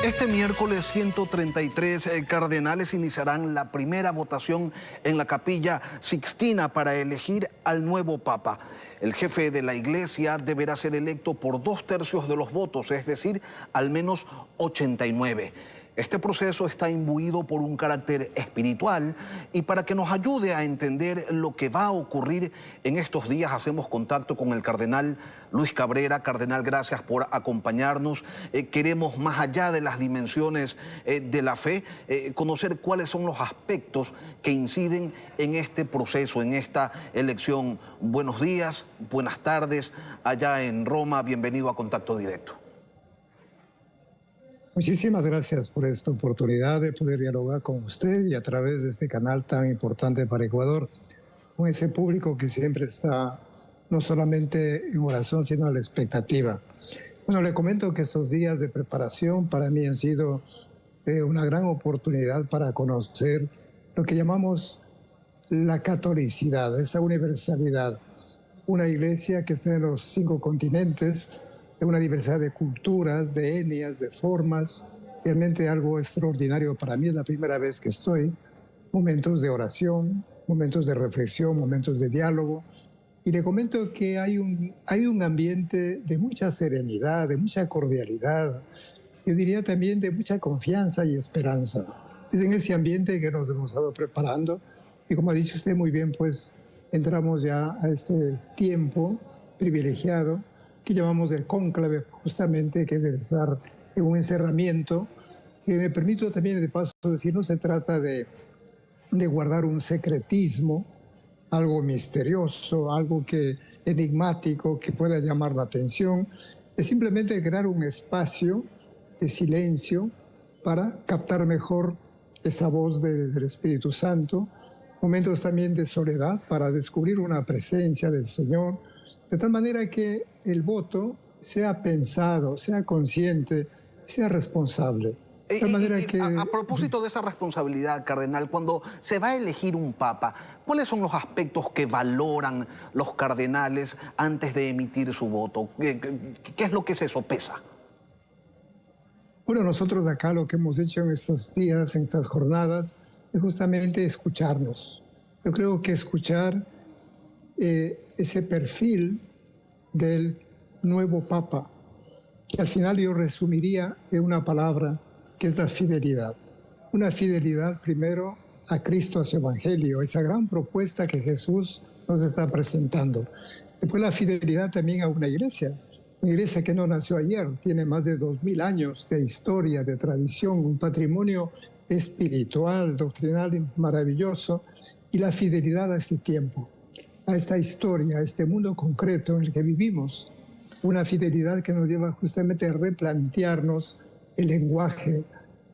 Este miércoles 133 cardenales iniciarán la primera votación en la Capilla Sixtina para elegir al nuevo Papa. El jefe de la Iglesia deberá ser electo por 2/3 de los votos, es decir, al menos 89. Este proceso está imbuido por un carácter espiritual y para que nos ayude a entender lo que va a ocurrir en estos días hacemos contacto con el cardenal Luis Cabrera. Cardenal, gracias por acompañarnos. Queremos, más allá de las dimensiones de la fe, conocer cuáles son los aspectos que inciden en este proceso, en esta elección. Buenos días, buenas tardes, allá en Roma. Bienvenido a Contacto Directo. Muchísimas gracias por esta oportunidad de poder dialogar con usted y a través de este canal tan importante para Ecuador, con ese público que siempre está no solamente en oración, sino a la expectativa. Bueno, le comento que estos días de preparación para mí han sido una gran oportunidad para conocer lo que llamamos la catolicidad, esa universalidad. Una iglesia que está en los 5 continentes, de una diversidad de culturas, de etnias, de formas, realmente algo extraordinario para mí. Es la primera vez que estoy. Momentos de oración, momentos de reflexión, momentos de diálogo. Y le comento que hay un ambiente de mucha serenidad, de mucha cordialidad, yo diría también de mucha confianza y esperanza. Es en ese ambiente que nos hemos estado preparando y como ha dicho usted muy bien, pues entramos ya a este tiempo privilegiado que llamamos el cónclave, justamente, que es el estar en un encerramiento, que me permito también de paso decir, no se trata de guardar un secretismo, algo misterioso, algo enigmático que pueda llamar la atención, es simplemente crear un espacio de silencio para captar mejor esa voz del Espíritu Santo, momentos también de soledad para descubrir una presencia del Señor, de tal manera que el voto sea pensado, sea consciente, sea responsable. De tal manera que... A propósito de esa responsabilidad, cardenal, cuando se va a elegir un papa, ¿cuáles son los aspectos que valoran los cardenales antes de emitir su voto? ¿Qué es lo que se sopesa? Bueno, nosotros acá lo que hemos hecho en estos días, en estas jornadas, es justamente escucharnos. Yo creo que escuchar ese perfil del nuevo Papa, que al final yo resumiría en una palabra, que es la fidelidad. Una fidelidad primero a Cristo, a su Evangelio, esa gran propuesta que Jesús nos está presentando. Después la fidelidad también a una iglesia que no nació ayer, tiene más de 2000 años de historia, de tradición, un patrimonio espiritual, doctrinal maravilloso, y la fidelidad a este tiempo, a esta historia, a este mundo concreto en el que vivimos. Una fidelidad que nos lleva justamente a replantearnos el lenguaje,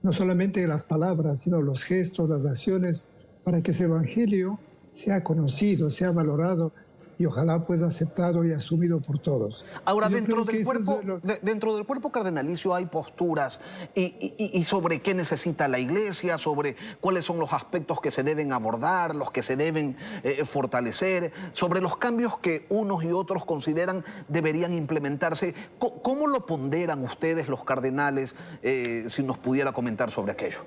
no solamente las palabras, sino los gestos, las acciones, para que ese evangelio sea conocido, sea valorado y ojalá pues aceptado y asumido por todos. Ahora, dentro del cuerpo cardenalicio hay posturas y sobre qué necesita la Iglesia, sobre cuáles son los aspectos que se deben abordar, los que se deben fortalecer, sobre los cambios que unos y otros consideran deberían implementarse. ¿Cómo lo ponderan ustedes, los cardenales, si nos pudiera comentar sobre aquello?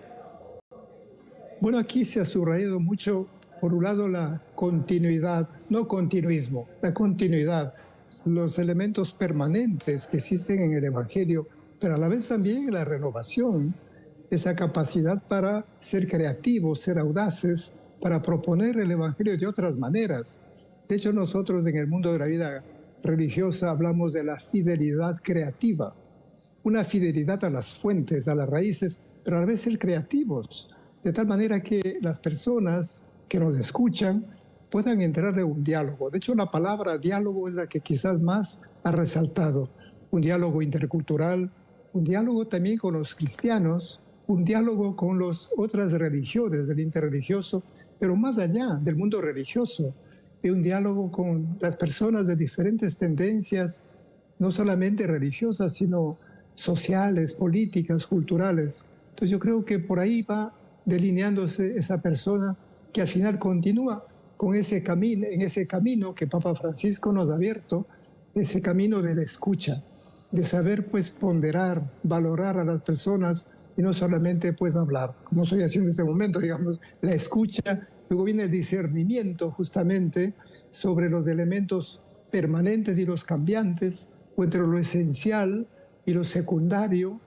Bueno, aquí se ha subrayado mucho, por un lado, la continuidad, no continuismo, la continuidad, los elementos permanentes que existen en el Evangelio, pero a la vez también la renovación, esa capacidad para ser creativos, ser audaces, para proponer el Evangelio de otras maneras. De hecho, nosotros en el mundo de la vida religiosa hablamos de la fidelidad creativa, una fidelidad a las fuentes, a las raíces, pero a la vez ser creativos, de tal manera que las personas que nos escuchan puedan entrar en un diálogo. De hecho, la palabra diálogo es la que quizás más ha resaltado. Un diálogo intercultural, un diálogo también con los cristianos, un diálogo con las otras religiones del interreligioso, pero más allá del mundo religioso, y un diálogo con las personas de diferentes tendencias, no solamente religiosas, sino sociales, políticas, culturales. Entonces yo creo que por ahí va delineándose esa persona que al final continúa con ese camino, en ese camino que Papa Francisco nos ha abierto, ese camino de la escucha. de saber pues ponderar, valorar a las personas y no solamente pues hablar, como estoy haciendo en este momento, digamos, la escucha, luego viene el discernimiento justamente sobre los elementos permanentes y los cambiantes, o entre lo esencial y lo secundario,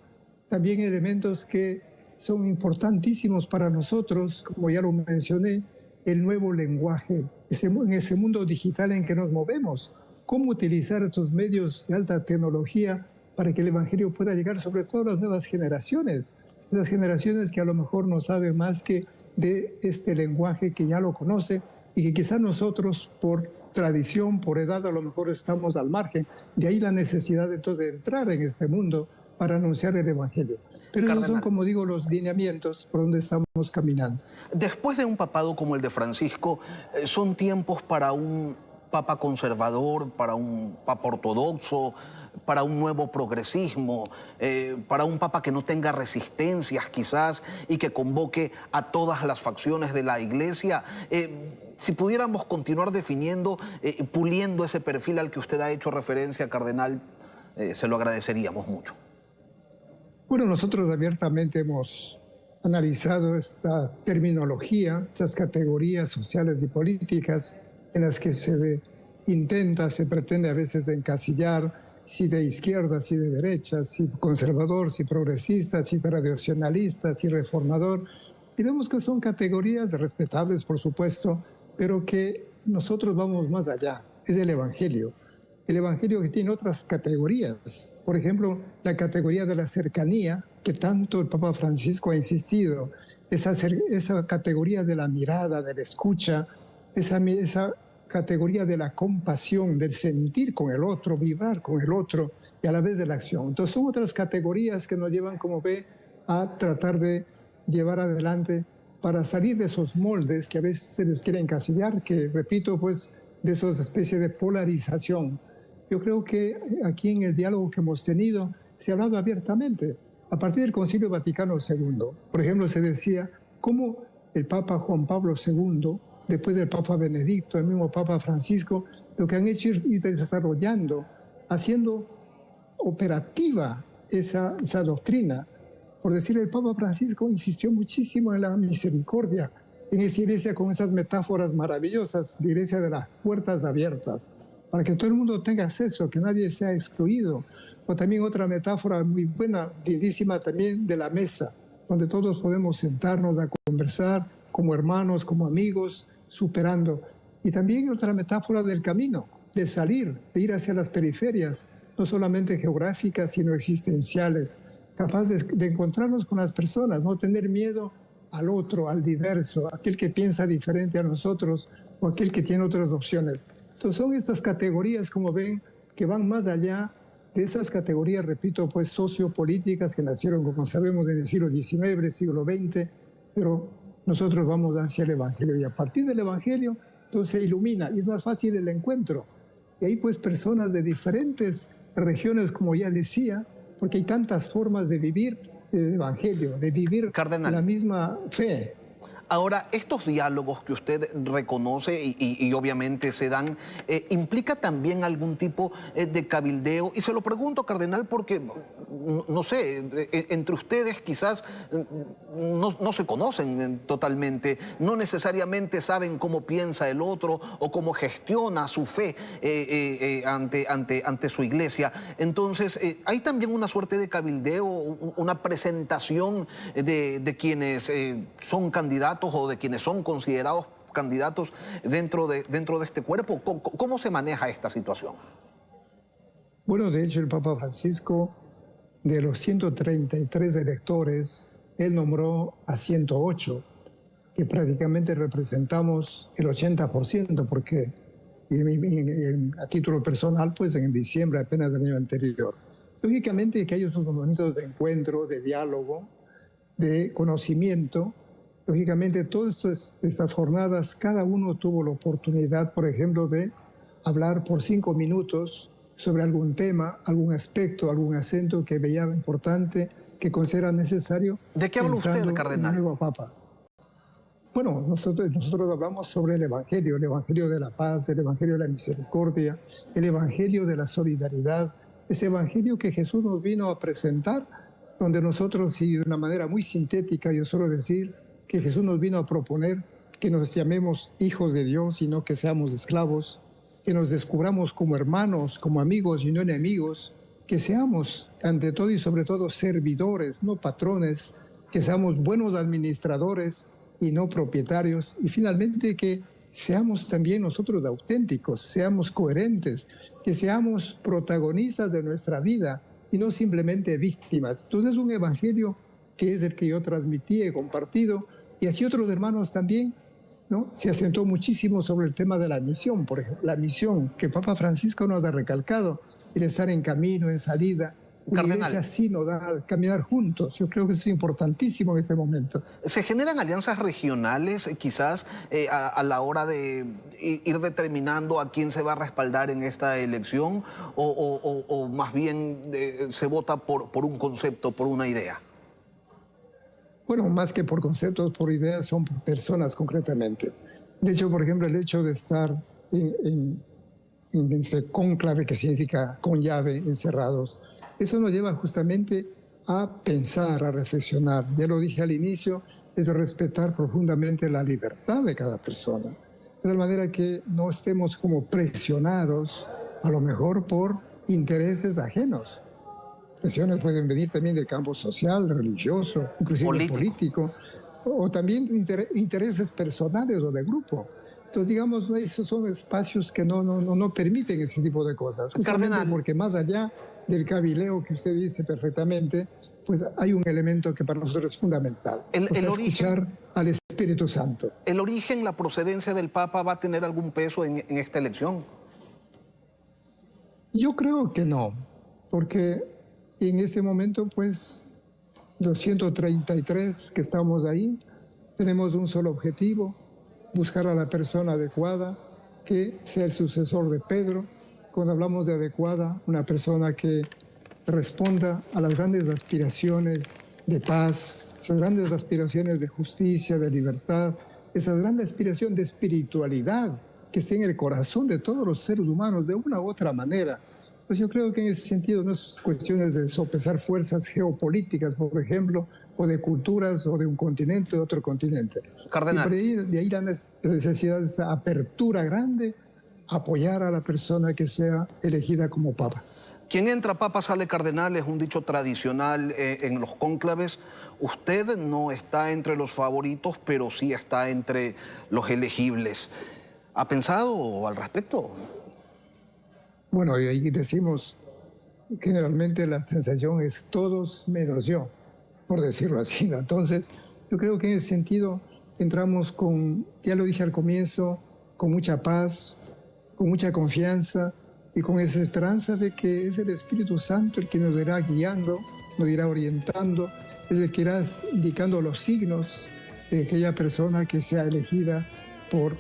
también elementos que son importantísimos para nosotros, como ya lo mencioné, el nuevo lenguaje, en ese mundo digital en que nos movemos, cómo utilizar estos medios de alta tecnología para que el Evangelio pueda llegar sobre todo a las nuevas generaciones, esas generaciones que a lo mejor no saben más que de este lenguaje que ya lo conoce y que quizás nosotros por tradición, por edad, a lo mejor estamos al margen. De ahí la necesidad entonces de entrar en este mundo para anunciar el Evangelio. Pero esos son, como digo, los lineamientos por donde estamos caminando. Después de un papado como el de Francisco, son tiempos para un papa conservador, para un papa ortodoxo, para un nuevo progresismo, para un papa que no tenga resistencias quizás y que convoque a todas las facciones de la Iglesia. Si pudiéramos continuar definiendo, puliendo ese perfil al que usted ha hecho referencia, cardenal, se lo agradeceríamos mucho. Bueno, nosotros abiertamente hemos analizado esta terminología, estas categorías sociales y políticas en las que se pretende a veces encasillar si de izquierda, si de derecha, si conservador, si progresista, si tradicionalista, si reformador. Y vemos que son categorías respetables, por supuesto, pero que nosotros vamos más allá. Es el Evangelio. El Evangelio que tiene otras categorías. Por ejemplo, la categoría de la cercanía, que tanto el Papa Francisco ha insistido. Esa categoría de la mirada, de la escucha, esa categoría de la compasión, del sentir con el otro, vibrar con el otro y a la vez de la acción. Entonces son otras categorías que nos llevan, como ve, a tratar de llevar adelante para salir de esos moldes que a veces se les quiere encasillar, que repito, pues de esas especies de polarización. Yo creo que aquí en el diálogo que hemos tenido se ha hablado abiertamente. A partir del Concilio Vaticano II, por ejemplo, se decía cómo el Papa Juan Pablo II, después del Papa Benedicto, el mismo Papa Francisco, lo que han hecho es ir desarrollando, haciendo operativa esa doctrina. Por decir, el Papa Francisco insistió muchísimo en la misericordia, en esa iglesia con esas metáforas maravillosas, la iglesia de las puertas abiertas, para que todo el mundo tenga acceso, que nadie sea excluido. O también otra metáfora muy buena, lindísima también, de la mesa, donde todos podemos sentarnos a conversar como hermanos, como amigos, superando. Y también otra metáfora del camino, de salir, de ir hacia las periferias, no solamente geográficas, sino existenciales, capaces de encontrarnos con las personas, no tener miedo al otro, al diverso, aquel que piensa diferente a nosotros o aquel que tiene otras opciones. Entonces son estas categorías, como ven, que van más allá de esas categorías, repito, pues sociopolíticas que nacieron, como sabemos, en el siglo XIX, siglo XX, pero nosotros vamos hacia el Evangelio y a partir del Evangelio, entonces se ilumina y es más fácil el encuentro. Y ahí pues personas de diferentes regiones, como ya decía, porque hay tantas formas de vivir el Evangelio, de vivir Cardenal, la misma fe. Ahora, estos diálogos que usted reconoce y obviamente se dan, ¿implica también algún tipo de cabildeo? Y se lo pregunto, cardenal, porque, no sé, entre ustedes quizás no se conocen totalmente, no necesariamente saben cómo piensa el otro o cómo gestiona su fe ante su iglesia. Entonces, hay también una suerte de cabildeo, una presentación de quienes son candidatos o de quienes son considerados candidatos dentro de este cuerpo. ¿Cómo se maneja esta situación? Bueno, de hecho, el Papa Francisco, de los 133 electores, él nombró a 108, que prácticamente representamos el 80%, porque a título personal, pues en diciembre apenas del año anterior. Lógicamente que hay esos momentos de encuentro, de diálogo, de conocimiento. Lógicamente, todas estas jornadas, cada uno tuvo la oportunidad, por ejemplo, de hablar por 5 minutos sobre algún tema, algún aspecto, algún acento que veía importante, que considera necesario. ¿De qué habla usted, cardenal? El nuevo Papa. Bueno, nosotros hablamos sobre el Evangelio de la paz, el Evangelio de la misericordia, el Evangelio de la solidaridad, ese evangelio que Jesús nos vino a presentar, donde nosotros, y de una manera muy sintética, yo suelo decir que Jesús nos vino a proponer que nos llamemos hijos de Dios y no que seamos esclavos, que nos descubramos como hermanos, como amigos y no enemigos, que seamos ante todo y sobre todo servidores, no patrones, que seamos buenos administradores y no propietarios, y finalmente que seamos también nosotros auténticos, seamos coherentes, que seamos protagonistas de nuestra vida y no simplemente víctimas. Entonces es un evangelio que es el que yo transmití, he compartido, y así otros hermanos también, ¿no? Se asentó muchísimo sobre el tema de la misión, por ejemplo, la misión que Papa Francisco nos ha recalcado, el estar en camino, en salida, una iglesia sinodal, caminar juntos. Yo creo que eso es importantísimo en este momento. ¿Se generan alianzas regionales quizás a la hora de ir determinando a quién se va a respaldar en esta elección o más bien se vota por un concepto, por una idea? Bueno, más que por conceptos, por ideas, son por personas concretamente. De hecho, por ejemplo, el hecho de estar en ese cónclave, que significa con llave, encerrados, eso nos lleva justamente a pensar, a reflexionar. Ya lo dije al inicio, es respetar profundamente la libertad de cada persona. De tal manera que no estemos como presionados, a lo mejor por intereses ajenos. Presiones pueden venir también del campo social, religioso, inclusive político, o también intereses personales o de grupo. Entonces, digamos, esos son espacios que no permiten ese tipo de cosas. Justamente porque más allá del cabileo que usted dice perfectamente, pues hay un elemento que para nosotros es fundamental. Escuchar al Espíritu Santo. ¿El origen, la procedencia del Papa va a tener algún peso en esta elección? Yo creo que no, porque en ese momento, pues, los 133 que estamos ahí, tenemos un solo objetivo: buscar a la persona adecuada, que sea el sucesor de Pedro. Cuando hablamos de adecuada, una persona que responda a las grandes aspiraciones de paz, esas grandes aspiraciones de justicia, de libertad, esa gran aspiración de espiritualidad que esté en el corazón de todos los seres humanos de una u otra manera. Pues yo creo que en ese sentido no es cuestiones de sopesar fuerzas geopolíticas, por ejemplo, o de culturas, o de un continente o de otro continente. Cardenal. Y de ahí la necesidad de esa apertura grande, apoyar a la persona que sea elegida como papa. Quien entra papa sale cardenal, es un dicho tradicional en los cónclaves. Usted no está entre los favoritos, pero sí está entre los elegibles. ¿Ha pensado al respecto? Bueno, y ahí decimos, generalmente la sensación es todos menos yo, por decirlo así, ¿no? Entonces, yo creo que en ese sentido entramos con, ya lo dije al comienzo, con mucha paz, con mucha confianza y con esa esperanza de que es el Espíritu Santo el que nos irá guiando, nos irá orientando, es el que irá indicando los signos de aquella persona que sea elegida por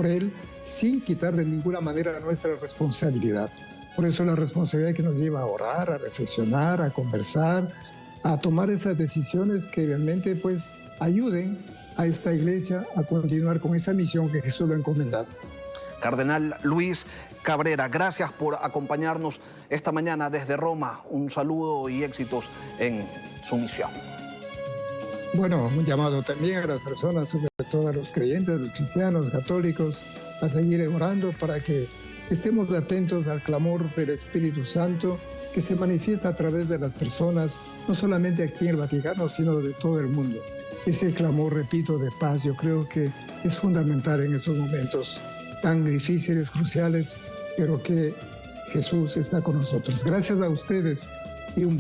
Él, sin quitar de ninguna manera nuestra responsabilidad. Por eso la responsabilidad que nos lleva a orar, a reflexionar, a conversar, a tomar esas decisiones que realmente pues ayuden a esta iglesia a continuar con esa misión que Jesús lo ha encomendado. Cardenal Luis Cabrera, gracias por acompañarnos esta mañana desde Roma. Un saludo y éxitos en su misión. Bueno, un llamado también a las personas, sobre todo a los creyentes, los cristianos, católicos, a seguir orando para que estemos atentos al clamor del Espíritu Santo que se manifiesta a través de las personas, no solamente aquí en el Vaticano, sino de todo el mundo. Ese clamor, repito, de paz, yo creo que es fundamental en estos momentos tan difíciles, cruciales, pero que Jesús está con nosotros. Gracias a ustedes y un